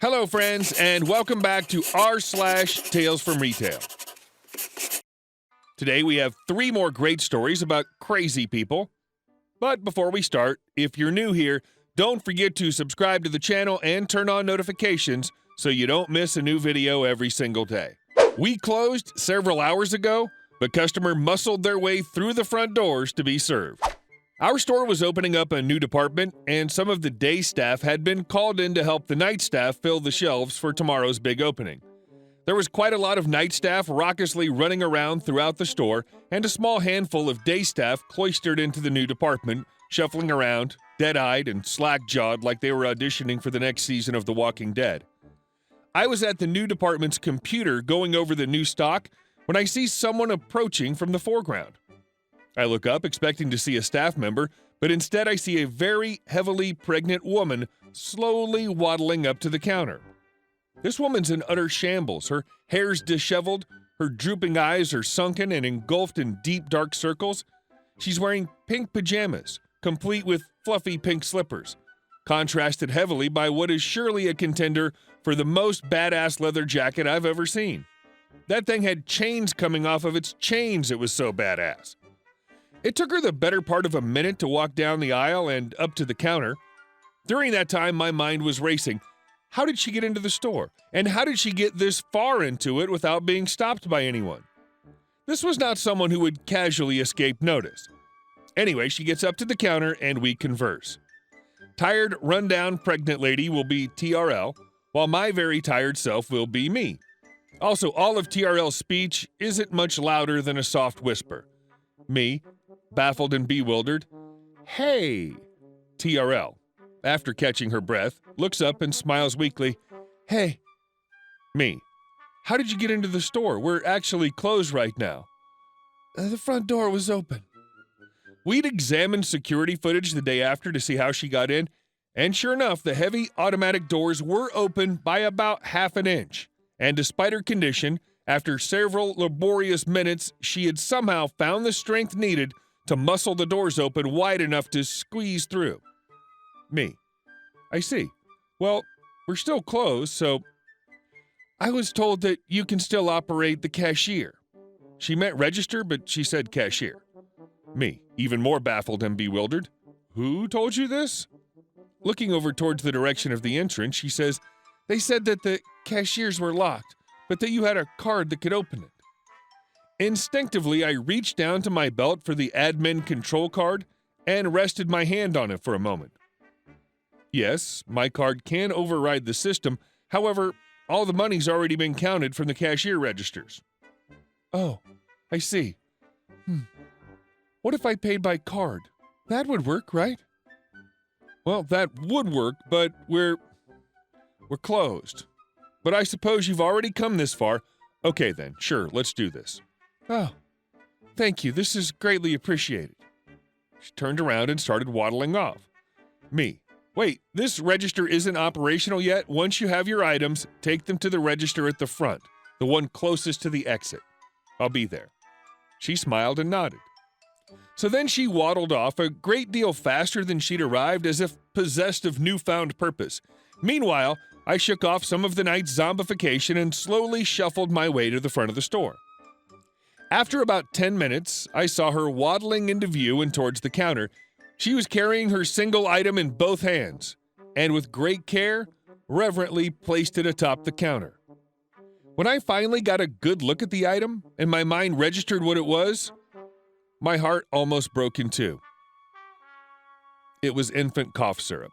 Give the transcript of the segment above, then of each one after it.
Hello, friends, and welcome back to r/Tales from Retail. Today we have 3 more great stories about crazy people. But before we start, if you're new here, don't forget to subscribe to the channel and turn on notifications so you don't miss a new video every single day. We closed several hours ago, but customer muscled their way through the front doors to be served. Our store was opening up a new department, and some of the day staff had been called in to help the night staff fill the shelves for tomorrow's big opening. There was quite a lot of night staff raucously running around throughout the store, and a small handful of day staff cloistered into the new department, shuffling around, dead-eyed and slack-jawed like they were auditioning for the next season of The Walking Dead. I was at the new department's computer going over the new stock when I see someone approaching from the foreground. I look up expecting to see a staff member, but instead I see a very heavily pregnant woman slowly waddling up to the counter. This woman's in utter shambles. Her hair's disheveled, her drooping eyes are sunken and engulfed in deep dark circles. She's wearing pink pajamas, complete with fluffy pink slippers, contrasted heavily by what is surely a contender for the most badass leather jacket I've ever seen. That thing had chains coming off of its chains, it was so badass. It took her the better part of a minute to walk down the aisle and up to the counter. During that time, my mind was racing. How did she get into the store? And how did she get this far into it without being stopped by anyone? This was not someone who would casually escape notice. Anyway, she gets up to the counter and we converse. Tired, rundown pregnant lady will be TRL, while my very tired self will be me. Also, all of TRL's speech isn't much louder than a soft whisper. Me, baffled and bewildered. Hey! TRL, after catching her breath, looks up and smiles weakly. Hey! Me. How did you get into the store? We're actually closed right now. The front door was open. We'd examined security footage the day after to see how she got in, and sure enough, the heavy automatic doors were open by about half an inch. And despite her condition, after several laborious minutes, she had somehow found the strength needed to muscle the doors open wide enough to squeeze through. Me. I see. Well, we're still closed, so I was told that you can still operate the cashier. She meant register, but she said cashier. Me, even more baffled and bewildered. Who told you this? Looking over towards the direction of the entrance, she says, they said that the cashiers were locked, but that you had a card that could open it. Instinctively, I reached down to my belt for the admin control card and rested my hand on it for a moment. Yes, my card can override the system. However, all the money's already been counted from the cashier registers. Oh, I see. What if I paid by card? That would work, right? Well, that would work, but we're closed. But I suppose you've already come this far. Okay then, sure, let's do this. Oh, thank you. This is greatly appreciated. She turned around and started waddling off. Me. Wait, this register isn't operational yet. Once you have your items, take them to the register at the front, the one closest to the exit. I'll be there. She smiled and nodded. So then she waddled off a great deal faster than she'd arrived, as if possessed of newfound purpose. Meanwhile, I shook off some of the night's zombification and slowly shuffled my way to the front of the store. After about 10 minutes, I saw her waddling into view and towards the counter. She was carrying her single item in both hands, and with great care, reverently placed it atop the counter. When I finally got a good look at the item, and my mind registered what it was, my heart almost broke in two. It was infant cough syrup.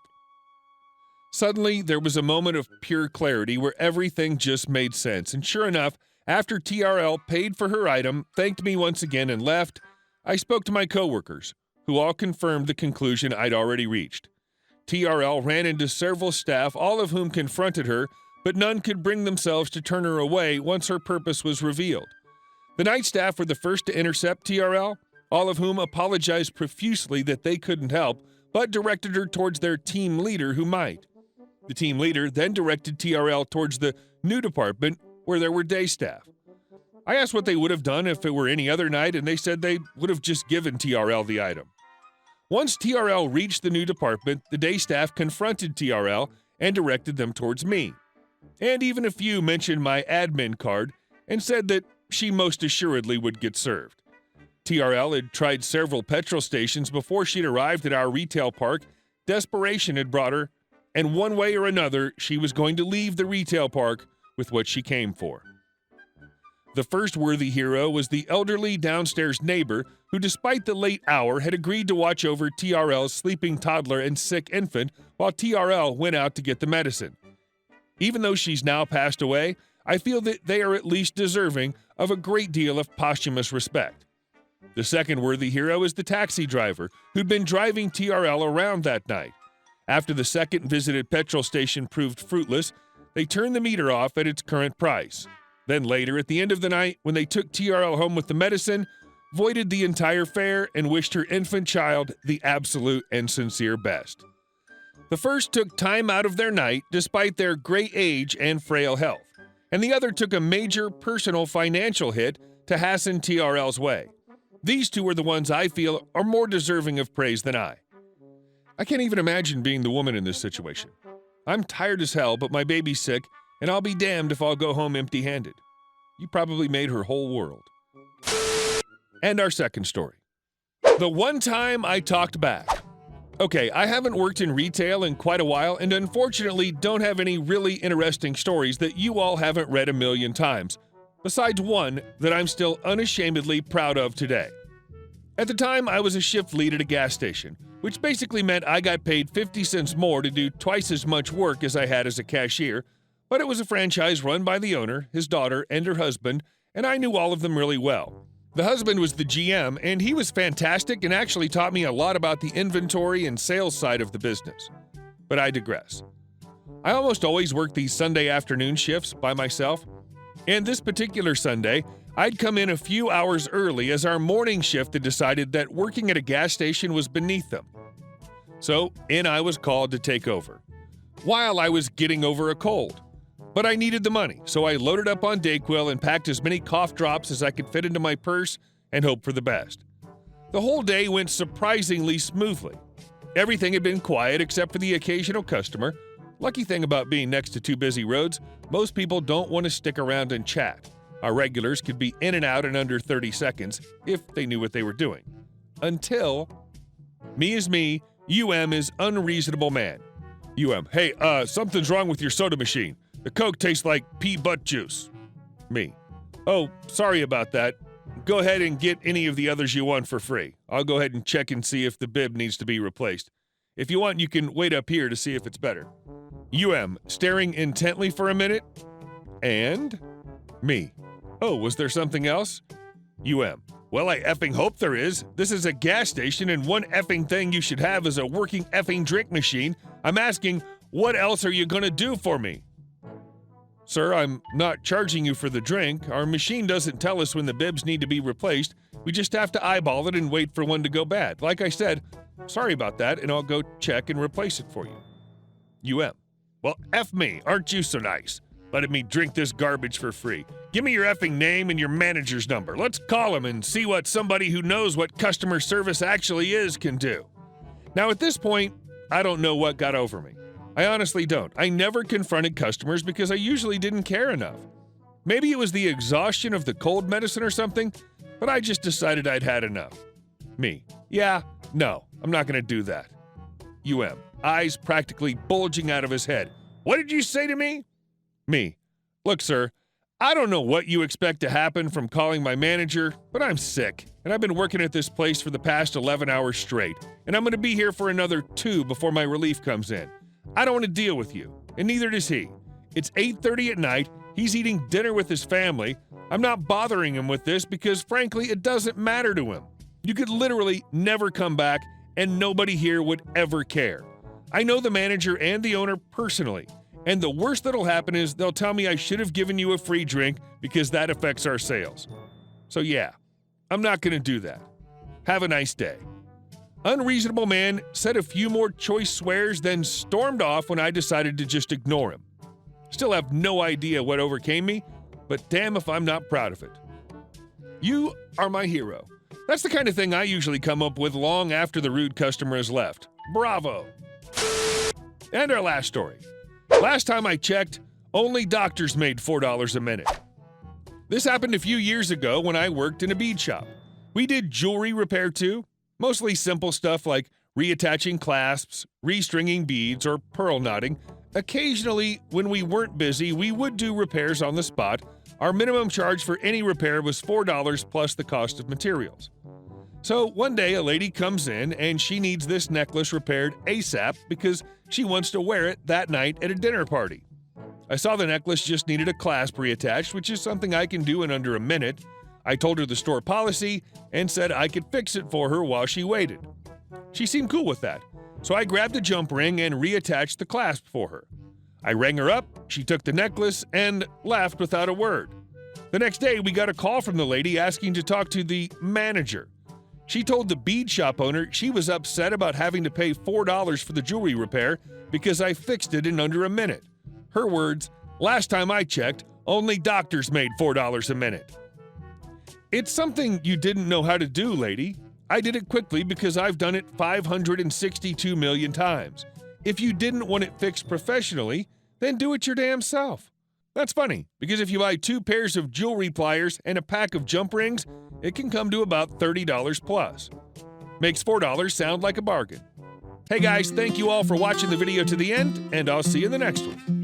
Suddenly, there was a moment of pure clarity where everything just made sense, and sure enough, after TRL paid for her item, thanked me once again and left, I spoke to my coworkers, who all confirmed the conclusion I'd already reached. TRL ran into several staff, all of whom confronted her, but none could bring themselves to turn her away once her purpose was revealed. The night staff were the first to intercept TRL, all of whom apologized profusely that they couldn't help, but directed her towards their team leader who might. The team leader then directed TRL towards the new department where there were day staff. I asked what they would have done if it were any other night, and they said they would have just given TRL the item. Once TRL reached the new department, the day staff confronted TRL and directed them towards me. And even a few mentioned my admin card and said that she most assuredly would get served. TRL had tried several petrol stations before she'd arrived at our retail park. Desperation had brought her, and one way or another, she was going to leave the retail park with what she came for. The first worthy hero was the elderly downstairs neighbor who, despite the late hour, had agreed to watch over TRL's sleeping toddler and sick infant while TRL went out to get the medicine. Even though she's now passed away, I feel that they are at least deserving of a great deal of posthumous respect. The second worthy hero is the taxi driver who'd been driving TRL around that night. After the second visited petrol station proved fruitless, they turned the meter off at its current price. Then later, at the end of the night, when they took TRL home with the medicine, voided the entire fare and wished her infant child the absolute and sincere best. The first took time out of their night despite their great age and frail health, and the other took a major personal financial hit to hasten TRL's way. These two are the ones I feel are more deserving of praise than I. I can't even imagine being the woman in this situation. I'm tired as hell, but my baby's sick, and I'll be damned if I'll go home empty-handed. You probably made her whole world. And our second story. The one time I talked back. Okay, I haven't worked in retail in quite a while and unfortunately don't have any really interesting stories that you all haven't read a million times, besides one that I'm still unashamedly proud of today. At the time, I was a shift lead at a gas station, which basically meant I got paid 50 cents more to do twice as much work as I had as a cashier, but it was a franchise run by the owner, his daughter, and her husband, and I knew all of them really well. The husband was the GM, and he was fantastic and actually taught me a lot about the inventory and sales side of the business. But I digress. I almost always worked these Sunday afternoon shifts by myself, and this particular Sunday, I'd come in a few hours early as our morning shift had decided that working at a gas station was beneath them. So in I was called to take over, while I was getting over a cold. But I needed the money, so I loaded up on Dayquil and packed as many cough drops as I could fit into my purse and hoped for the best. The whole day went surprisingly smoothly. Everything had been quiet except for the occasional customer. Lucky thing about being next to two busy roads, most people don't want to stick around and chat. Our regulars could be in and out in under 30 seconds if they knew what they were doing. Until me is me, UM is unreasonable man. UM, hey, something's wrong with your soda machine. The Coke tastes like pea butt juice. Me. Oh, sorry about that. Go ahead and get any of the others you want for free. I'll go ahead and check and see if the bib needs to be replaced. If you want, you can wait up here to see if it's better. Staring intently for a minute. And? Me. Oh, was there something else? Well, I effing hope there is. This is a gas station, and one effing thing you should have is a working effing drink machine. I'm asking, what else are you gonna do for me? Sir, I'm not charging you for the drink. Our machine doesn't tell us when the bibs need to be replaced. We just have to eyeball it and wait for one to go bad. Like I said, sorry about that, and I'll go check and replace it for you. Well, F me, aren't you so nice? Letting me drink this garbage for free. Give me your effing name and your manager's number. Let's call him and see what somebody who knows what customer service actually is can do. Now at this point, I don't know what got over me. I honestly don't. I never confronted customers because I usually didn't care enough. Maybe it was the exhaustion of the cold medicine or something, but I just decided I'd had enough. Me. Yeah, no, I'm not gonna do that. Eyes practically bulging out of his head. What did you say to me? Me. Look, sir, I don't know what you expect to happen from calling my manager, but I'm sick, and I've been working at this place for the past 11 hours straight, and I'm gonna be here for another 2 before my relief comes in. I don't want to deal with you, and neither does he. It's 8:30 at night, he's eating dinner with his family. I'm not bothering him with this because, frankly, it doesn't matter to him. You could literally never come back, and nobody here would ever care. I know the manager and the owner personally, and the worst that'll happen is they'll tell me I should have given you a free drink because that affects our sales. So yeah, I'm not going to do that. Have a nice day. Unreasonable man said a few more choice swears, then stormed off when I decided to just ignore him. Still have no idea what overcame me, but damn if I'm not proud of it. You are my hero. That's the kind of thing I usually come up with long after the rude customer has left. Bravo! And our last story. Last time I checked, Only doctors made $4 a minute. This happened a few years ago when I worked in a bead shop. We did jewelry repair too, mostly simple stuff like reattaching clasps, restringing beads, or pearl knotting. Occasionally, when we weren't busy, we would do repairs on the spot. Our minimum charge for any repair was $4 plus the cost of materials. So one day a lady comes in and she needs this necklace repaired ASAP because she wants to wear it that night at a dinner party. I saw the necklace just needed a clasp reattached, which is something I can do in under a minute. I told her the store policy and said I could fix it for her while she waited. She seemed cool with that, so I grabbed a jump ring and reattached the clasp for her. I rang her up, she took the necklace, and left without a word. The next day, we got a call from the lady asking to talk to the manager. She told the bead shop owner she was upset about having to pay $4 for the jewelry repair because I fixed it in under a minute. Her words, "Last time I checked, only doctors made $4 a minute." It's something you didn't know how to do, lady. I did it quickly because I've done it 562 million times. If you didn't want it fixed professionally, then do it your damn self. That's funny, because if you buy 2 pairs of jewelry pliers and a pack of jump rings, it can come to about $30 plus. Makes $4 sound like a bargain. Hey guys, thank you all for watching the video to the end, and I'll see you in the next one.